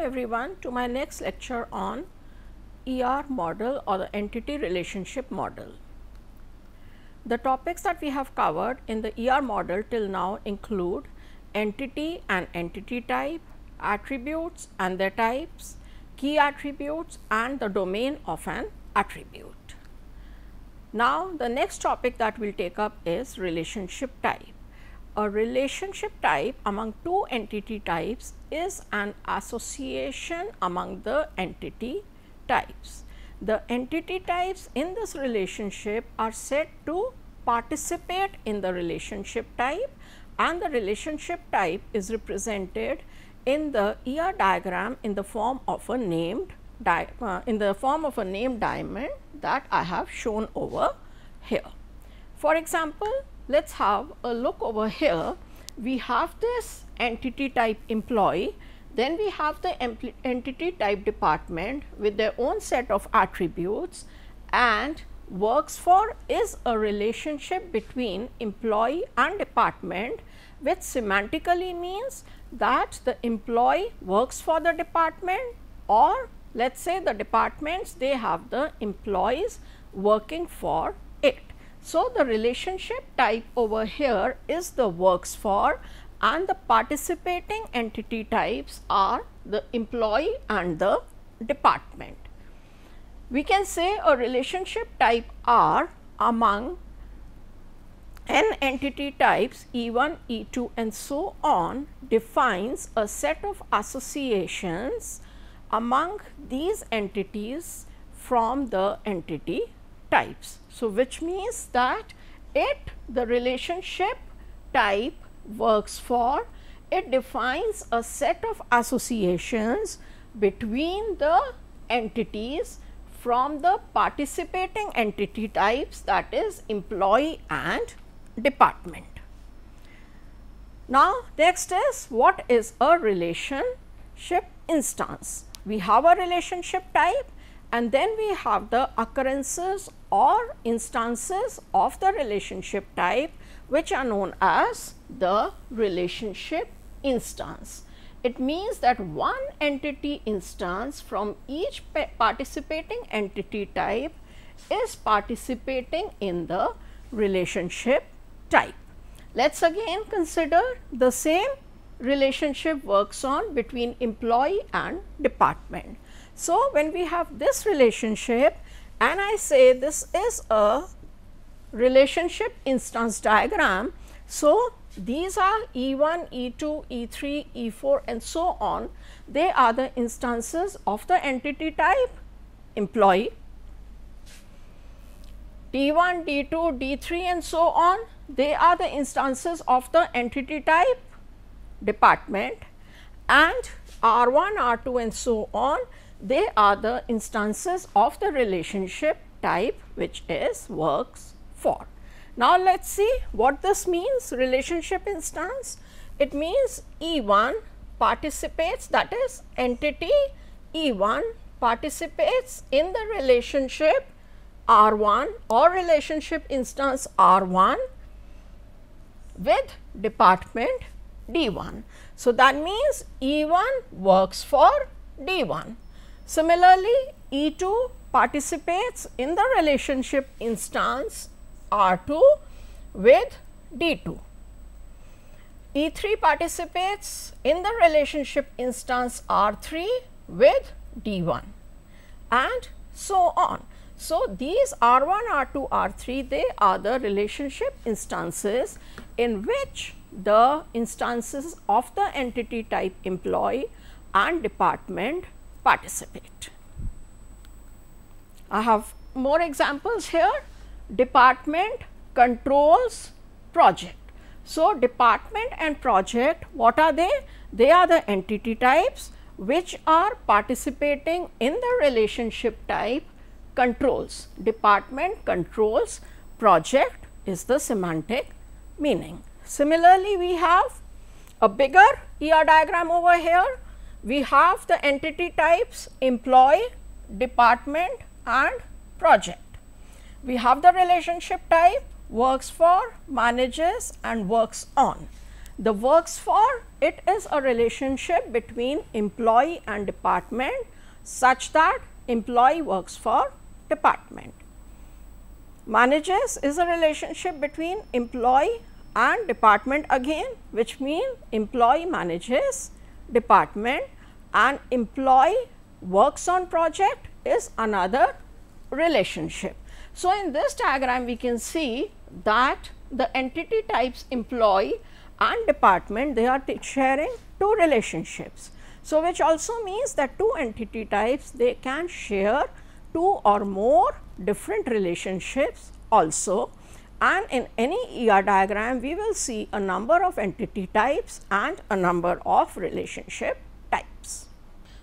everyone to my next lecture on ER model or the entity relationship model. The topics that we have covered in the ER model till now include entity and entity type, attributes and their types, key attributes and the domain of an attribute. Now, the next topic that we will take up is relationship type. A relationship type among two entity types is an association among the entity types. The entity types in this relationship are said to participate in the relationship type, and the relationship type is represented in the ER diagram in the form of a named diamond that I have shown over here. For example, let us have a look over here. We have this entity type employee, then we have the entity type department with their own set of attributes, and works for is a relationship between employee and department, which semantically means that the employee works for the department, or let us say the departments, they have the employees working for it. So, the relationship type over here is the works for, and the participating entity types are the employee and the department. We can say a relationship type R among n entity types E1, E2 and so on defines a set of associations among these entities from the entity types. So, which means that the relationship type works for, it defines a set of associations between the entities from the participating entity types, that is employee and department. Now, next is what is a relationship instance. We have a relationship type and then we have the occurrences or instances of the relationship type, which are known as the relationship instance. It means that one entity instance from each participating entity type is participating in the relationship type. Let us again consider the same relationship works on between employee and department. So, when we have this relationship and I say this is a relationship instance diagram. So, these are E1, E2, E3, E4 and so on. They are the instances of the entity type employee. D1, D2, D3 and so on, they are the instances of the entity type department, and R1, R2 and so on, they are the instances of the relationship type which is works for. Now, let us see what this means, relationship instance. It means E1 participates, that is entity E1 participates in the relationship R1 or relationship instance R1 with department D1. So, that means E1 works for D1. Similarly, E2 participates in the relationship instance R2 with D2. E3 participates in the relationship instance R3 with D1 and so on. So, these R1, R2, R3, they are the relationship instances in which the instances of the entity type employee and department participate. I have more examples here. Department controls project. So, department and project, what are they? They are the entity types which are participating in the relationship type controls. Department controls project is the semantic meaning. Similarly, we have a bigger ER diagram over here. We have the entity types employee, department and project. We have the relationship type works for, manages and works on. The works for, it is a relationship between employee and department such that employee works for department. Manages is a relationship between employee and department again, which means employee manages department, and employee works on project is another relationship. So, in this diagram we can see that the entity types employee and department, they are sharing two relationships. So, which also means that two entity types, they can share two or more different relationships also, and in any ER diagram we will see a number of entity types and a number of relationship types.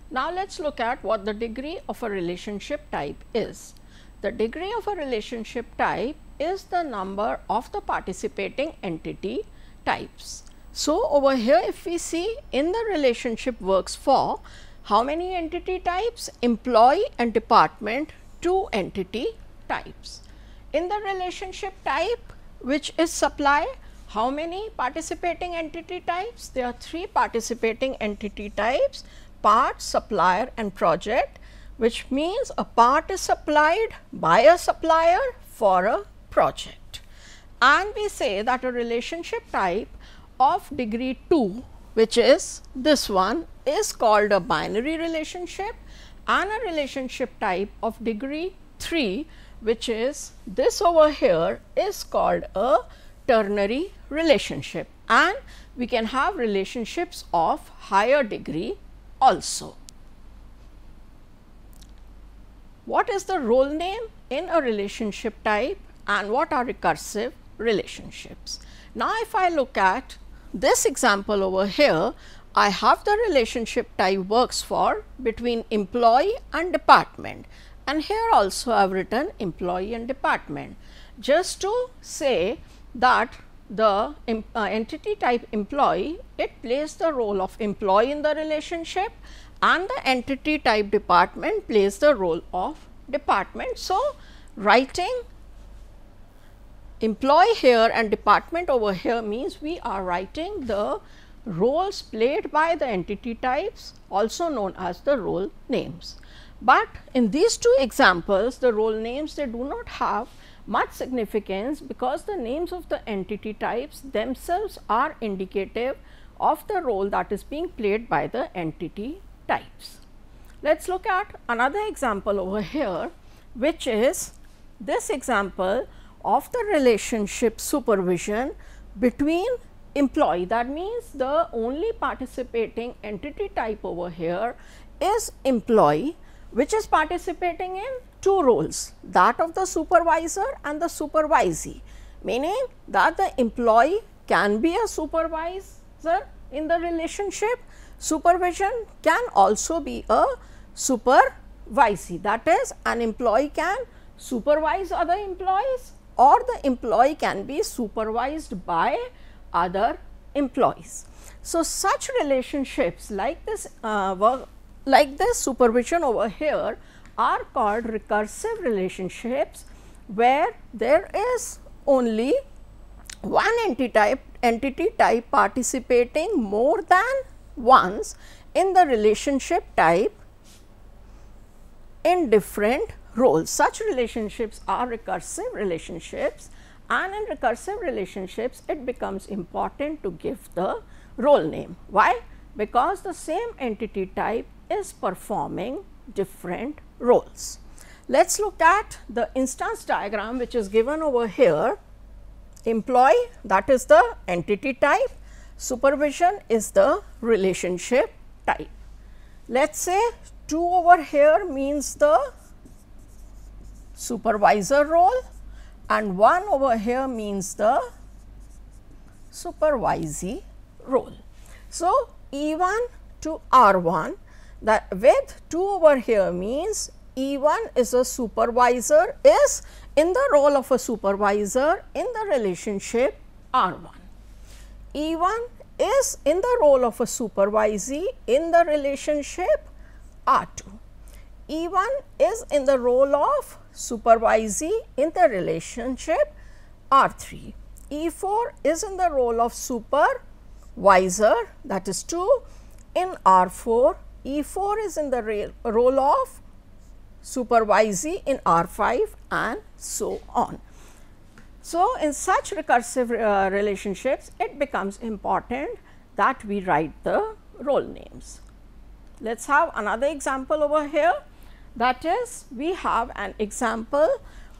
Now, let us look at what the degree of a relationship type is. The degree of a relationship type is the number of the participating entity types. So, over here if we see in the relationship works for, how many entity types? Employee and department, two entity types. In the relationship type which is supply, how many participating entity types? There are three participating entity types: part, supplier and project, which means a part is supplied by a supplier for a project. And we say that a relationship type of degree 2, which is this one, is called a binary relationship, and a relationship type of degree 3, which is this over here, is called a ternary relationship, and we can have relationships of higher degree also. What is the role name in a relationship type, and what are recursive relationships? Now, if I look at this example over here, I have the relationship type works for between employee and department, and here also I have written employee and department, just to say that the entity type employee, it plays the role of employee in the relationship, and the entity type department plays the role of department. So, writing employee here and department over here means we are writing the roles played by the entity types, also known as the role names. But in these two examples, the role names, they do not have much significance, because the names of the entity types themselves are indicative of the role that is being played by the entity types. Let us look at another example over here, which is this example of the relationship supervision between employee. That means the only participating entity type over here is employee, which is participating in two roles, that of the supervisor and the supervisee, meaning that the employee can be a supervisor in the relationship, supervision can also be a supervisee, that is, an employee can supervise other employees, or the employee can be supervised by other employees. So, such relationships like this supervision over here are called recursive relationships, where there is only one entity type participating more than once in the relationship type in different roles. Such relationships are recursive relationships, and in recursive relationships it becomes important to give the role name. Why? Because the same entity type is performing different roles. Let us look at the instance diagram which is given over here. Employee, that is the entity type, supervision is the relationship type. Let us say 2 over here means the supervisor role, and 1 over here means the supervisee role. So, E1 to R1, that with 2 over here means E1 is a supervisor, is in the role of a supervisor in the relationship R1. E1 is in the role of a supervisee in the relationship R2. E1 is in the role of supervisee in the relationship R3. E4 is in the role of supervisor supervisor, that is 2. In R4, E4 is in the role of supervisee in R5 and so on. So, in such recursive relationships, it becomes important that we write the role names. Let us have another example over here, that is, we have an example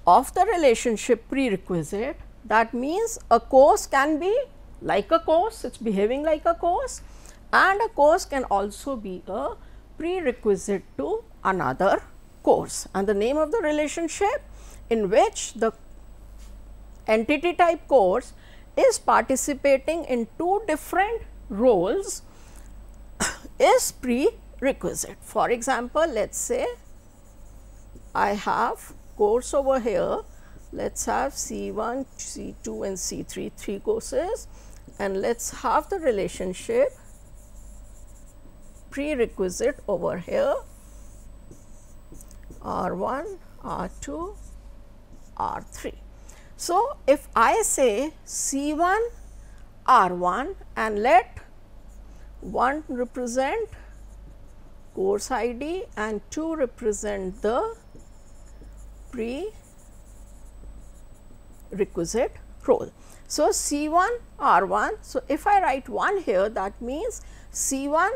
of the relationship prerequisite. That means a course can be like a course, it is behaving like a course, and a course can also be a prerequisite to another course. And the name of the relationship in which the entity type course is participating in 2 different roles is prerequisite. For example, let us say I have course over here, let us have C1, C2 and C3, 3 courses, and let us have the relationship prerequisite over here R1, R2, R3. So, if I say C1 R1 and let 1 represent course ID and 2 represent the prerequisite role. So, C1 R1. So, if I write 1 here, that means C1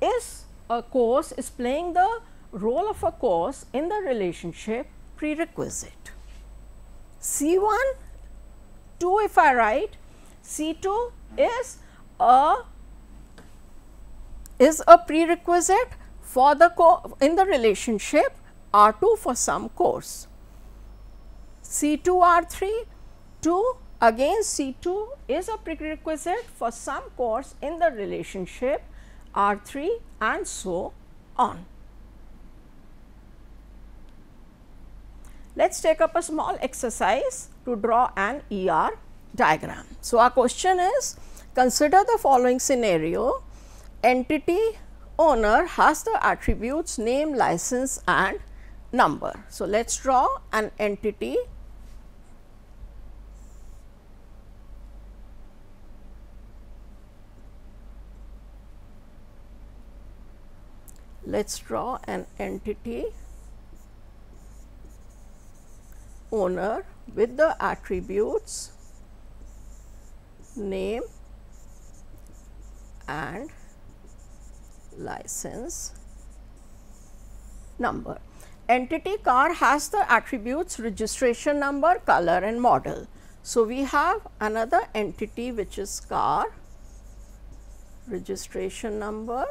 is a course, is playing the role of a course in the relationship prerequisite. C1 2, if I write C2 is a prerequisite for the in the relationship R2 for some course. C2 R3 2, again C2 is a prerequisite for some course in the relationship R3 and so on. Let us take up a small exercise to draw an ER diagram. So, our question is, consider the following scenario: entity owner has the attributes name, license and number. So, let us draw an entity . Let us draw an entity owner with the attributes name and license number. Entity car has the attributes registration number, color and model. So, we have another entity which is car, registration number,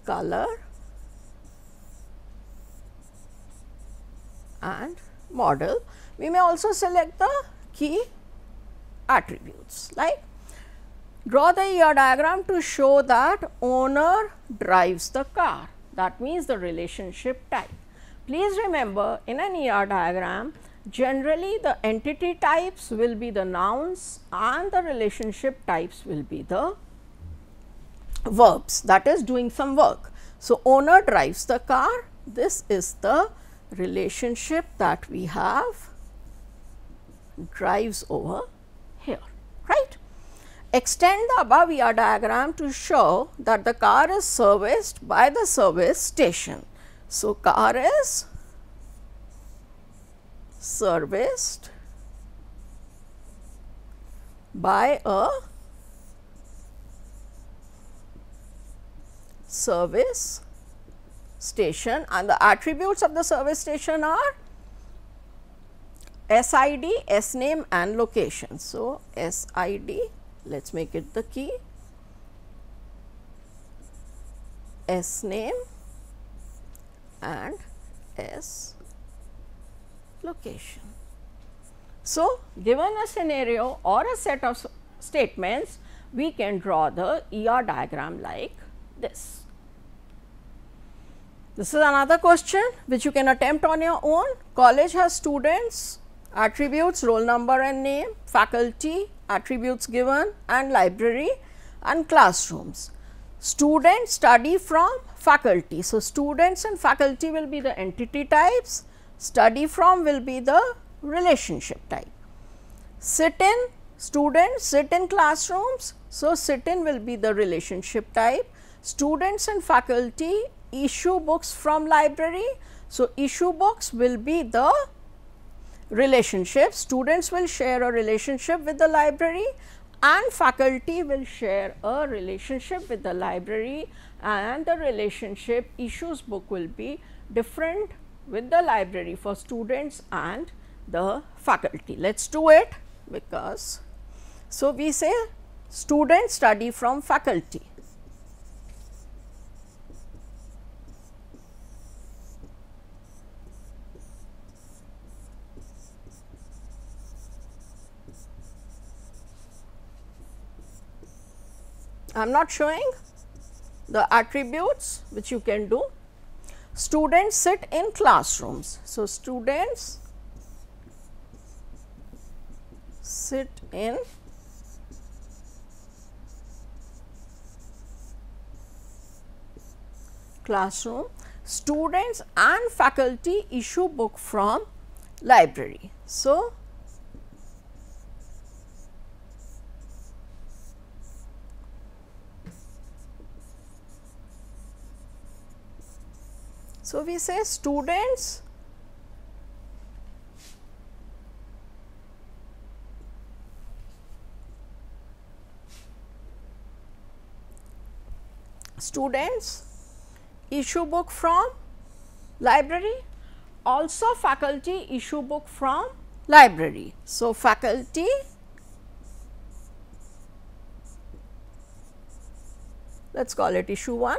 color and model. We may also select the key attributes, like draw the ER diagram to show that owner drives the car. That means the relationship type. Please remember, in an ER diagram, generally the entity types will be the nouns and the relationship types will be the verbs, that is doing some work. So, owner drives the car, this is the relationship that we have, drives over here, right. Extend the above ER diagram to show that the car is serviced by the service station. So, car is serviced by a service station, and the attributes of the service station are SID, S name and location. So, SID, let us make it the key, S name and S location. So, given a scenario or a set of statements, we can draw the ER diagram like this. This is another question which you can attempt on your own. College has students, attributes, roll number and name, faculty, attributes given and library and classrooms. Students study from faculty. So, students and faculty will be the entity types, study from will be the relationship type. Sit in Students sit in classrooms. So, sit in will be the relationship type. Students and faculty issue books from library. So, issue books will be the relationship. Students will share a relationship with the library and faculty will share a relationship with the library, and the relationship issues book will be different with the library for students and the faculty. Let us do it because, so we say students study from faculty. I am not showing the attributes which you can do. Students sit in classrooms. So, students sit in classroom. Students and faculty issue book from library. So, we say students issue book from library, also faculty issue book from library. So, faculty let us call it issue 1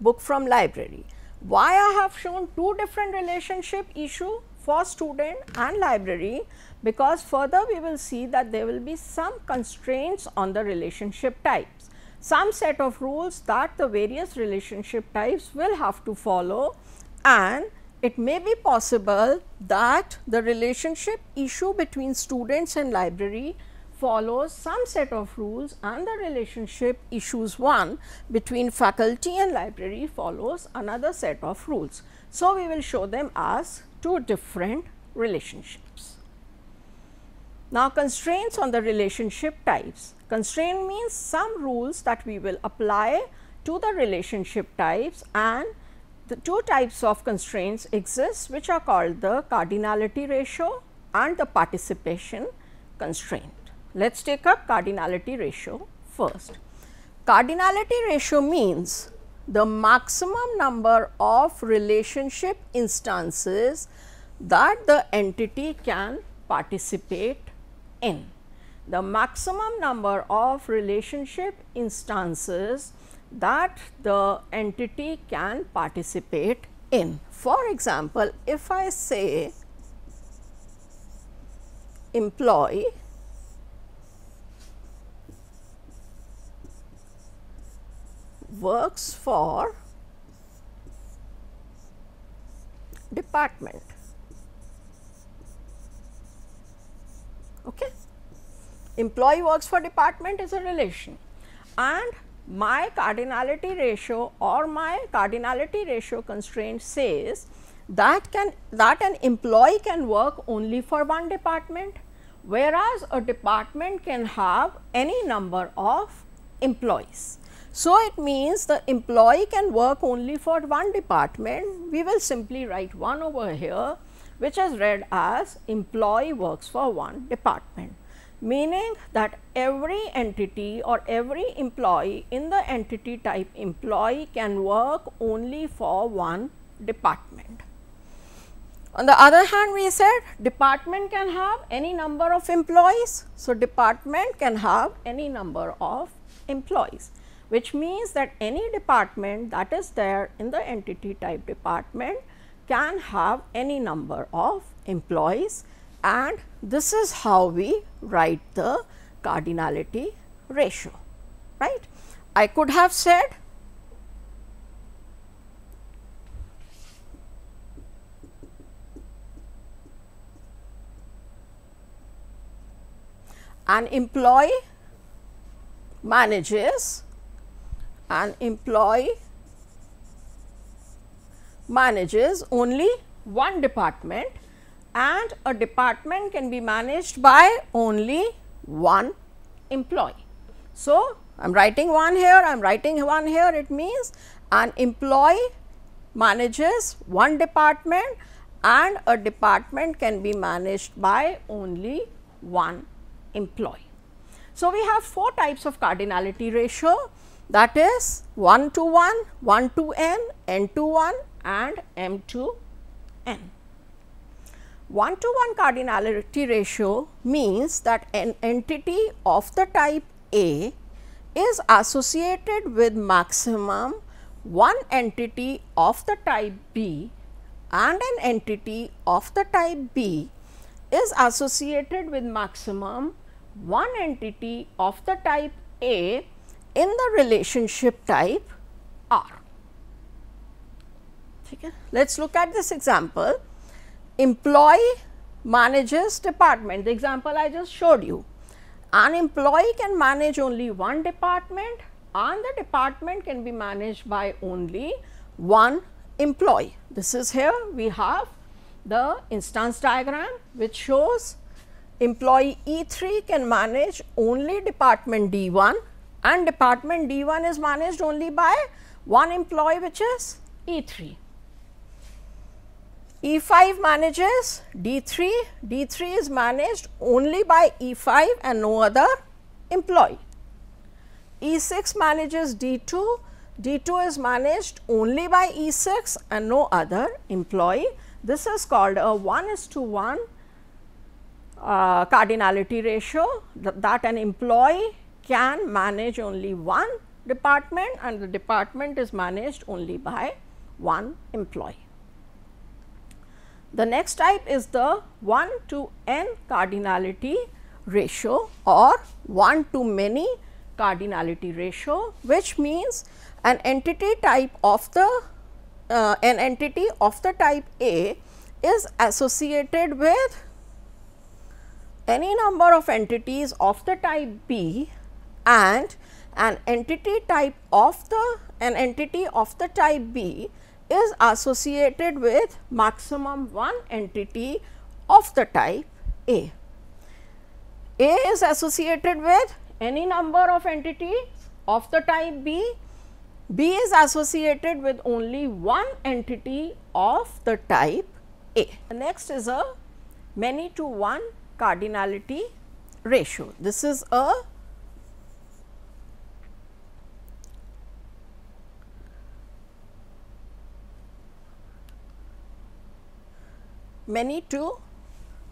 book from library. Why I have shown two different relationship issue for student and library? Because further we will see that there will be some constraints on the relationship types, some set of rules that the various relationship types will have to follow, and it may be possible that the relationship issue between students and library follows some set of rules and the relationship issues 1 between faculty and library follows another set of rules. So, we will show them as two different relationships. Now, constraints on the relationship types. Constraint means some rules that we will apply to the relationship types, and the two types of constraints exist which are called the cardinality ratio and the participation constraint. Let us take up cardinality ratio first. Cardinality ratio means the maximum number of relationship instances that the entity can participate in. The maximum number of relationship instances that the entity can participate in. For example, if I say employee works for department. Okay. Employee works for department is a relation, and my cardinality ratio or my cardinality ratio constraint says that an employee can work only for one department, whereas a department can have any number of employees. So, it means the employee can work only for one department. We will simply write 1 over here, which is read as employee works for one department, meaning that every entity or every employee in the entity type employee can work only for one department. On the other hand, we said department can have any number of employees. So, department can have any number of employees, which means that any department that is there in the entity type department can have any number of employees, and this is how we write the cardinality ratio, right. I could have said an employee manages only one department, and a department can be managed by only one employee. So, I am writing one here, I am writing one here, it means an employee manages one department and a department can be managed by only one employee. So, we have 4 types of cardinality ratio, that is 1 to 1, 1 to n to 1 and m to n. 1 to 1 cardinality ratio means that an entity of the type A is associated with maximum one entity of the type B and an entity of the type B is associated with maximum one entity of the type A in the relationship type R. Okay. Let us look at this example. Employee manages department, the example I just showed you. An employee can manage only one department and the department can be managed by only one employee. This is here we have the instance diagram which shows employee E3 can manage only department D1 and department D1 is managed only by one employee which is E3. E5 manages D3, D3 is managed only by E5 and no other employee. E6 manages D2, D2 is managed only by E6 and no other employee. This is called a 1:1 cardinality ratio, that an employee can manage only one department and the department is managed only by one employee. The next type is the 1 to n cardinality ratio or 1 to many cardinality ratio, which means an entity type of the type A is associated with any number of entities of the type B and an entity of the type B is associated with maximum one entity of the type A. A is associated with any number of entities of the type B, B is associated with only one entity of the type A. The next is a many to one cardinality ratio. This is a many to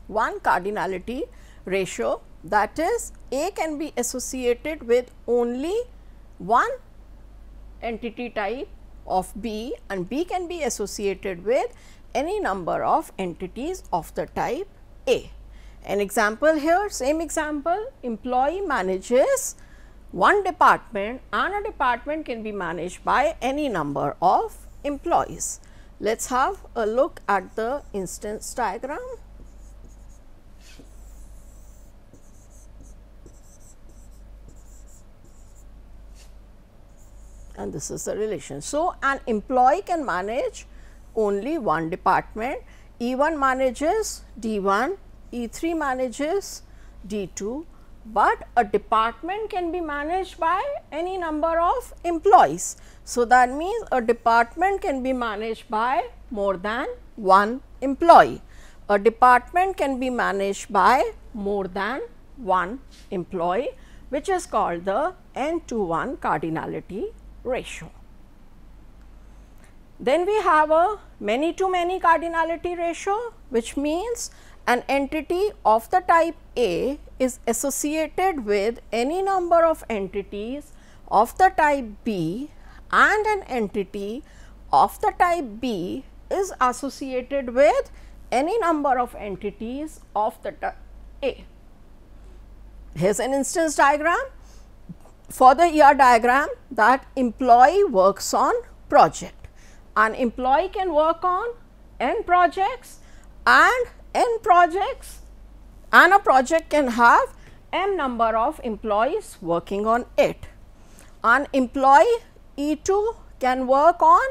one cardinality ratio, that is A can be associated with only one entity type of B and B can be associated with any number of entities of the type A. An example here, same example, employee manages one department and a department can be managed by any number of employees. Let us have a look at the instance diagram. And this is the relation. So, an employee can manage only one department, E1 manages D1, E3 manages D2, but a department can be managed by any number of employees. So, that means a department can be managed by more than one employee. A department can be managed by more than one employee, which is called the n to 1 cardinality ratio. Then we have a many to many cardinality ratio, which means an entity of the type A is associated with any number of entities of the type B and an entity of the type B is associated with any number of entities of the type A. Here is an instance diagram for the ER diagram, that employee works on project. An employee can work on n projects and a project can have m number of employees working on it. An employee E2 can work on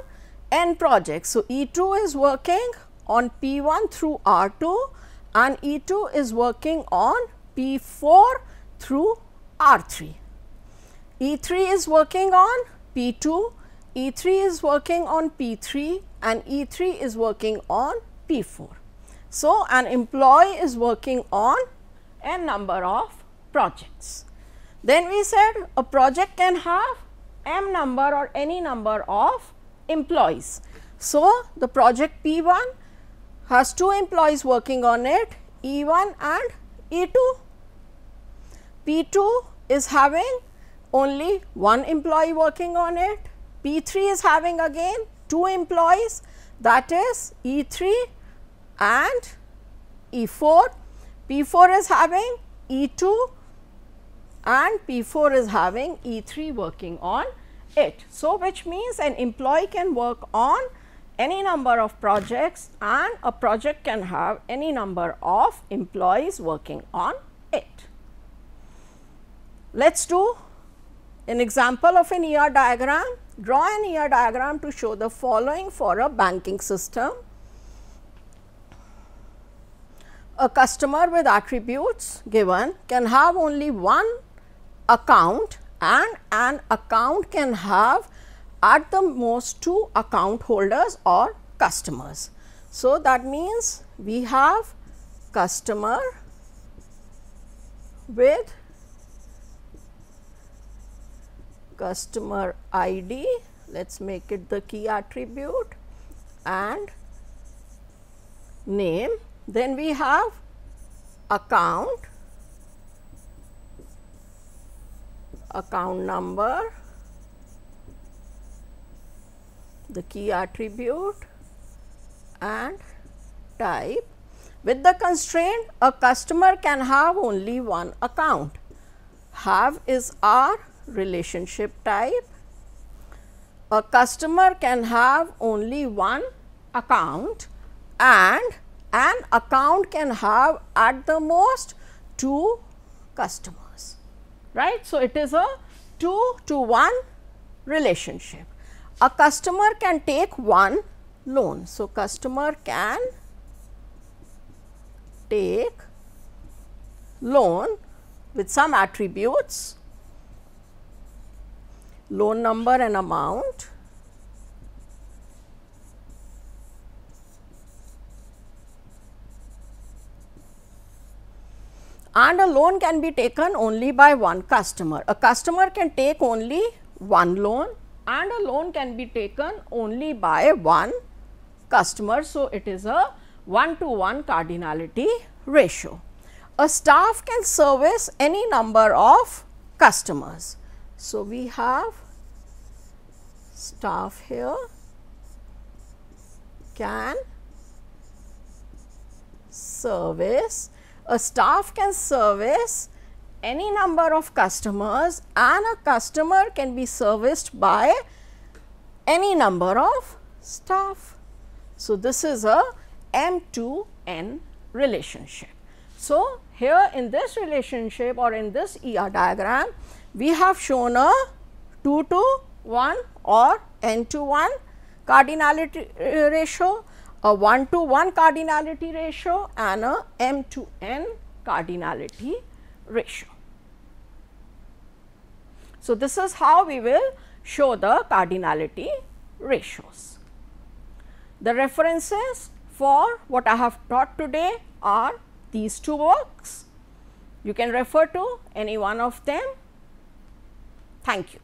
n projects. So, E2 is working on P1 through R2 and E2 is working on P4 through R3. E3 is working on P2, E3 is working on P3 and E3 is working on P4. So, an employee is working on n number of projects. Then we said a project can have m number or any number of employees. So, the project P1 has 2 employees working on it, E1 and E2. P2 is having only 1 employee working on it, P3 is having again 2 employees, that is E3 and E4, P4 is having E2 and P4 is having E3 working on it. So, which means an employee can work on any number of projects and a project can have any number of employees working on it. Let us do an example of an ER diagram. Draw an ER diagram to show the following for a banking system. A customer with attributes given can have only one account and an account can have at the most 2 account holders or customers. So, that means we have customer with customer ID, let us make it the key attribute, and name. Then we have account, account number, the key attribute and type. With the constraint, a customer can have only one account. Have is our relationship type. A customer can have only one account and an account can have at the most 2 customers, right. So, it is a 2 to 1 relationship. A customer can take one loan. So, customer can take loan with some attributes, loan number and amount, and a loan can be taken only by one customer. A customer can take only one loan and a loan can be taken only by one customer. So, it is a 1-to-1 cardinality ratio. A staff can service any number of customers. So, we have staff here can service, a staff can service any number of customers and a customer can be serviced by any number of staff. So, this is a M to N relationship. So, here in this relationship or in this ER diagram, we have shown a 2 to 1 or N to 1 cardinality ratio, a 1 to 1 cardinality ratio and a M to N cardinality ratio. So, this is how we will show the cardinality ratios. The references for what I have taught today are these 2 works. You can refer to any one of them. Thank you.